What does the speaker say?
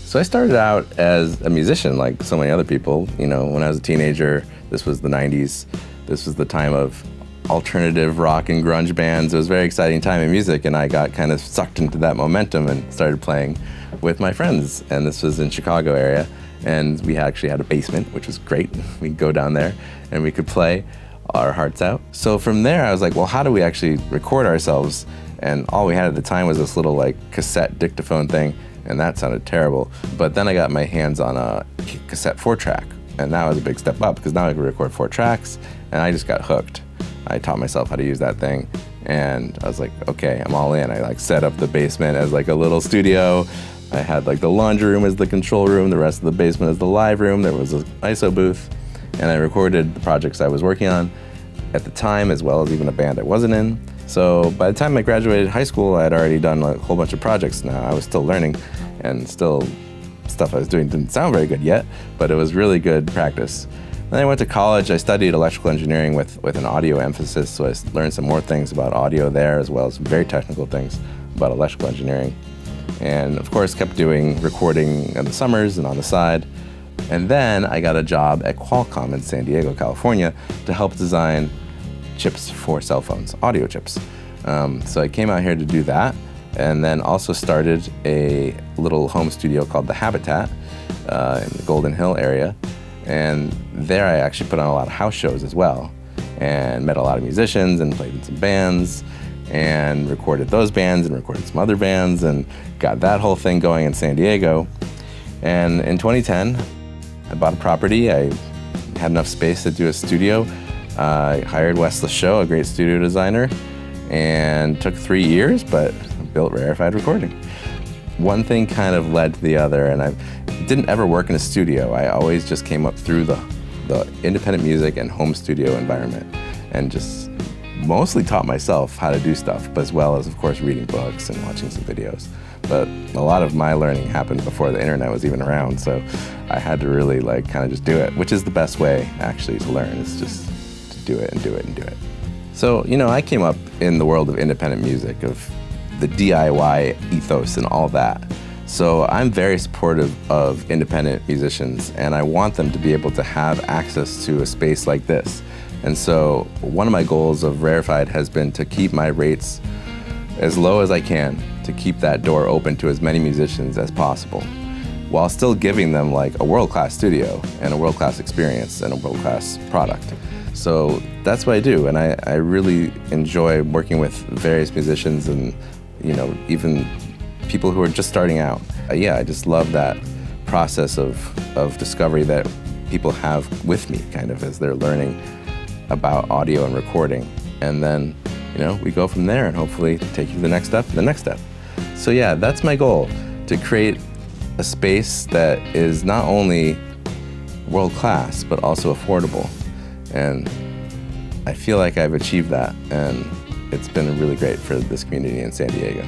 So I started out as a musician like so many other people. You know, when I was a teenager, this was the 90s. This was the time of alternative rock and grunge bands. It was a very exciting time in music, and I got kind of sucked into that momentum and started playing with my friends. And this was in Chicago area, and we actually had a basement, which was great. We could go down there and we could play our hearts out. So from there I was like, well, how do we actually record ourselves? And all we had at the time was this little like cassette dictaphone thing, and that sounded terrible. But then I got my hands on a cassette 4-track, and that was a big step up because now I could record 4 tracks, and I just got hooked. I taught myself how to use that thing, and I was like, okay, I'm all in. I like set up the basement as like a little studio. I had like the laundry room as the control room, the rest of the basement as the live room. There was an ISO booth, and I recorded the projects I was working on at the time, as well as even a band I wasn't in. So by the time I graduated high school, I had already done a whole bunch of projects. Now I was still learning, and still stuff I was doing didn't sound very good yet, but it was really good practice. Then I went to college. I studied electrical engineering with an audio emphasis, so I learned some more things about audio there, as well as some very technical things about electrical engineering. And of course kept doing recording in the summers and on the side. And then I got a job at Qualcomm in San Diego, California, to help design chips for cell phones, audio chips. So I came out here to do that, and then also started a little home studio called The Habitat in the Golden Hill area. And there I actually put on a lot of house shows as well, and met a lot of musicians and played in some bands, and recorded those bands and recorded some other bands, and got that whole thing going in San Diego. And in 2010, I bought a property. I had enough space to do a studio. I hired Wes Lachaud, a great studio designer, and took 3 years, but built Rarefied Recording. One thing kind of led to the other, and I didn't ever work in a studio. I always just came up through the independent music and home studio environment, and just mostly taught myself how to do stuff, as well as, of course, reading books and watching some videos. But a lot of my learning happened before the internet was even around, so I had to really like kind of just do it, which is the best way actually to learn, is just to do it and do it and do it. So, you know, I came up in the world of independent music, of the DIY ethos and all that. So I'm very supportive of independent musicians, and I want them to be able to have access to a space like this. And so one of my goals of Rarefied has been to keep my rates as low as I can, to keep that door open to as many musicians as possible, while still giving them like a world-class studio and a world-class experience and a world-class product. So that's what I do, and I really enjoy working with various musicians, and you know, even people who are just starting out. Yeah, I just love that process of discovery that people have with me, kind of as they're learning about audio and recording. And then, you know, we go from there and hopefully take you to the next step and the next step. So yeah, that's my goal, to create a space that is not only world-class, but also affordable. And I feel like I've achieved that, and it's been really great for this community in San Diego.